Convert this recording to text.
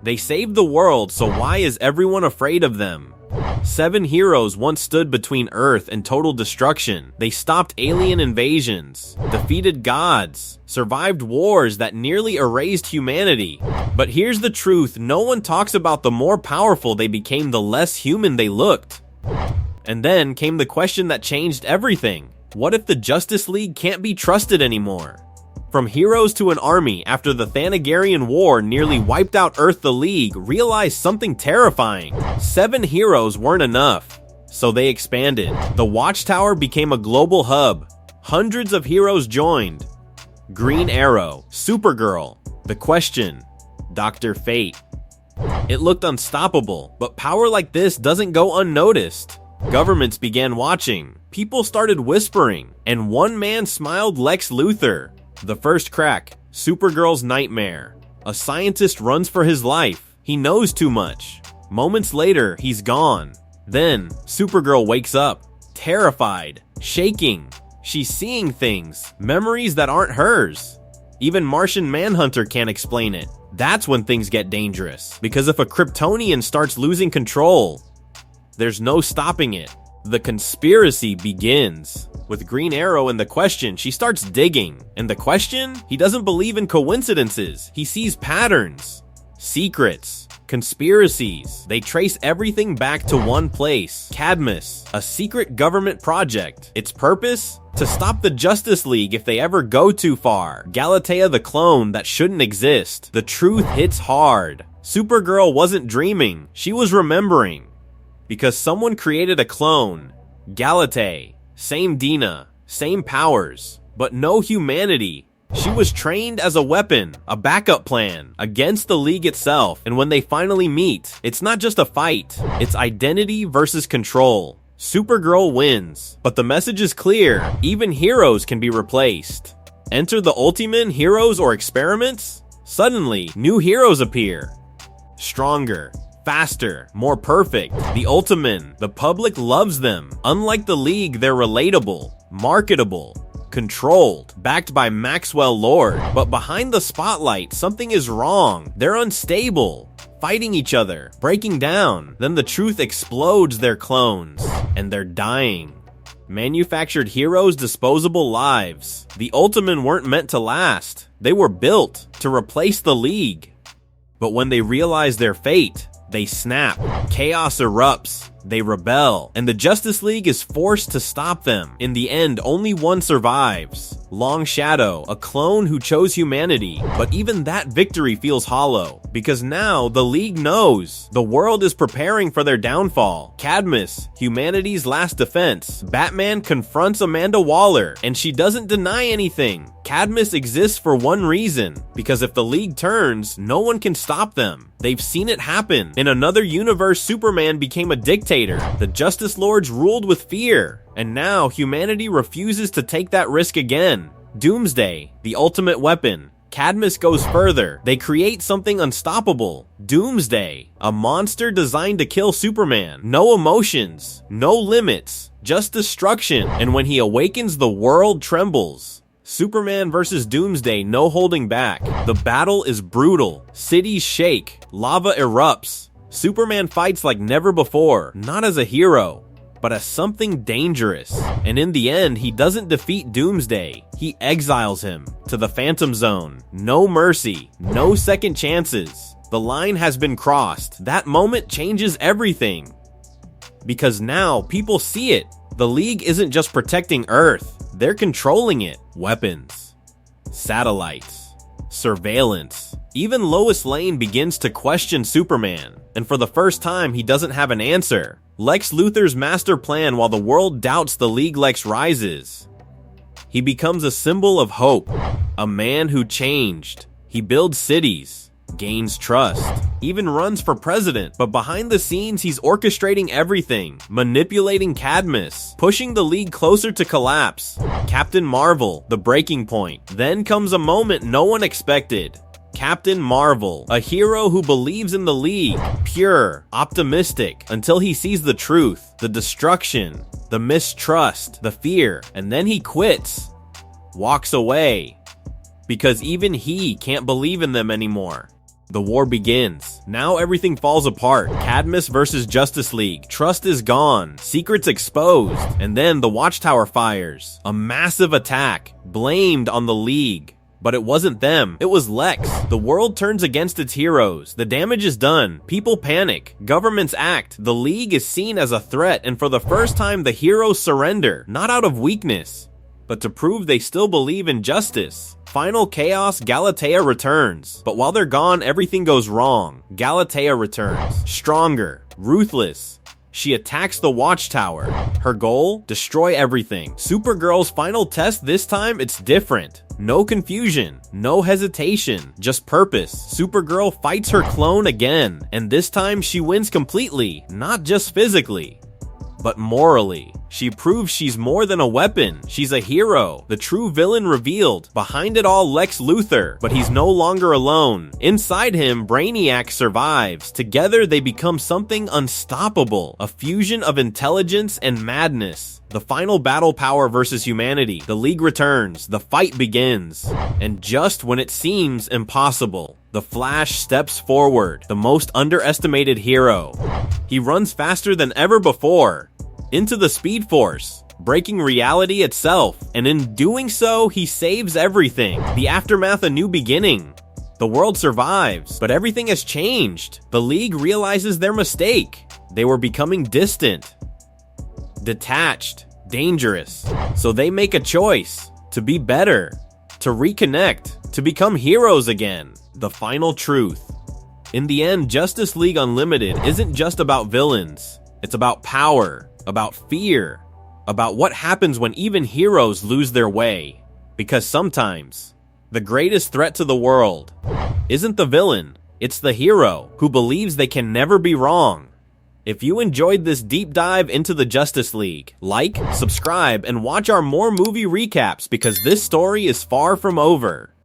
They saved the world, so why is everyone afraid of them? 7 heroes once stood between Earth and total destruction. They stopped alien invasions, defeated gods, survived wars that nearly erased humanity. But here's the truth, no one talks about the more powerful they became, the less human they looked. And then came the question that changed everything. What if the Justice League can't be trusted anymore? From heroes to an army after the Thanagarian War nearly wiped out Earth, the League realized something terrifying. 7 heroes weren't enough, so they expanded. The Watchtower became a global hub. Hundreds of heroes joined. Green Arrow, Supergirl, The Question, Dr. Fate. It looked unstoppable, but power like this doesn't go unnoticed. Governments began watching, people started whispering, and one man smiled: Lex Luthor. The first crack, Supergirl's nightmare. A scientist runs for his life. He knows too much. Moments later, he's gone. Then, Supergirl wakes up, terrified, shaking. She's seeing things, memories that aren't hers. Even Martian Manhunter can't explain it. That's when things get dangerous, because if a Kryptonian starts losing control, there's no stopping it. The conspiracy begins. With Green Arrow and The Question, she starts digging. And The Question? He doesn't believe in coincidences. He sees patterns, secrets, conspiracies. They trace everything back to one place: Cadmus, a secret government project. Its purpose? To stop the Justice League if they ever go too far. Galatea the clone that shouldn't exist. The truth hits hard. Supergirl wasn't dreaming. She was remembering. Because someone created a clone. Galatea. Same Dina, same powers, but no humanity. She was trained as a weapon, a backup plan, against the League itself. And when they finally meet, it's not just a fight, it's identity versus control. Supergirl wins, but the message is clear: even heroes can be replaced. Enter the Ultimen, heroes or experiments? Suddenly, new heroes appear. Stronger, faster, more perfect. The Ultimen, the public loves them. Unlike the League, they're relatable, marketable, controlled, backed by Maxwell Lord. But behind the spotlight, something is wrong. They're unstable, fighting each other, breaking down. Then the truth explodes: they're clones, and they're dying. Manufactured heroes, disposable lives. The Ultimen weren't meant to last. They were built to replace the League. But when they realize their fate, they snap. Chaos erupts. They rebel. And the Justice League is forced to stop them. In the end, only one survives. Long Shadow, a clone who chose humanity. But even that victory feels hollow. Because now, the League knows. The world is preparing for their downfall. Cadmus, humanity's last defense. Batman confronts Amanda Waller, and she doesn't deny anything. Cadmus exists for one reason. Because if the League turns, no one can stop them. They've seen it happen. In another universe, Superman became a dictator. The Justice Lords ruled with fear. And now, humanity refuses to take that risk again. Doomsday, the ultimate weapon. Cadmus goes further. They create something unstoppable. Doomsday, a monster designed to kill Superman. No emotions, no limits, just destruction. And when he awakens, the world trembles. Superman versus Doomsday, no holding back. The battle is brutal. Cities shake. Lava erupts. Superman fights like never before, not as a hero, but as something dangerous. And in the end, he doesn't defeat Doomsday. He exiles him to the Phantom Zone. No mercy, no second chances. The line has been crossed. That moment changes everything. Because now people see it. The League isn't just protecting Earth, they're controlling it. Weapons, satellites, surveillance. Even Lois Lane begins to question Superman. And for the first time, he doesn't have an answer. Lex Luthor's master plan while the world doubts the League. Lex rises. He becomes a symbol of hope, a man who changed. He builds cities, gains trust, even runs for president. But behind the scenes, he's orchestrating everything, manipulating Cadmus, pushing the League closer to collapse. Captain Marvel, the breaking point. Then comes a moment no one expected. Captain Marvel, a hero who believes in the League, pure, optimistic, until he sees the truth, the destruction, the mistrust, the fear, and then he quits, walks away, because even he can't believe in them anymore. The war begins. Now everything falls apart. Cadmus versus Justice League. Trust is gone. Secrets exposed. And then the Watchtower fires. A massive attack. Blamed on the League. But it wasn't them. It was Lex. The world turns against its heroes. The damage is done. People panic. Governments act. The League is seen as a threat, and for the first time the heroes surrender. Not out of weakness, but to prove they still believe in justice. Final chaos, Galatea returns. But while they're gone, everything goes wrong. Galatea returns. Stronger. Ruthless. She attacks the Watchtower. Her goal? Destroy everything. Supergirl's final test this time, it's different. No confusion, no hesitation, just purpose. Supergirl fights her clone again, and this time she wins completely, not just physically, but morally. She proves she's more than a weapon. She's a hero. The true villain revealed. Behind it all, Lex Luthor. But he's no longer alone. Inside him, Brainiac survives. Together, they become something unstoppable. A fusion of intelligence and madness. The final battle, power versus humanity. The League returns. The fight begins. And just when it seems impossible, the Flash steps forward. The most underestimated hero. He runs faster than ever before. Into the Speed Force, breaking reality itself, and in doing so, he saves everything. The aftermath, a new beginning. The world survives, but everything has changed. The League realizes their mistake. They were becoming distant, detached, dangerous. So they make a choice to be better, to reconnect, to become heroes again. The final truth. In the end, Justice League Unlimited isn't just about villains. It's about power. About fear, about what happens when even heroes lose their way. Because sometimes, the greatest threat to the world isn't the villain, it's the hero who believes they can never be wrong. If you enjoyed this deep dive into the Justice League, like, subscribe, and watch our more movie recaps because this story is far from over.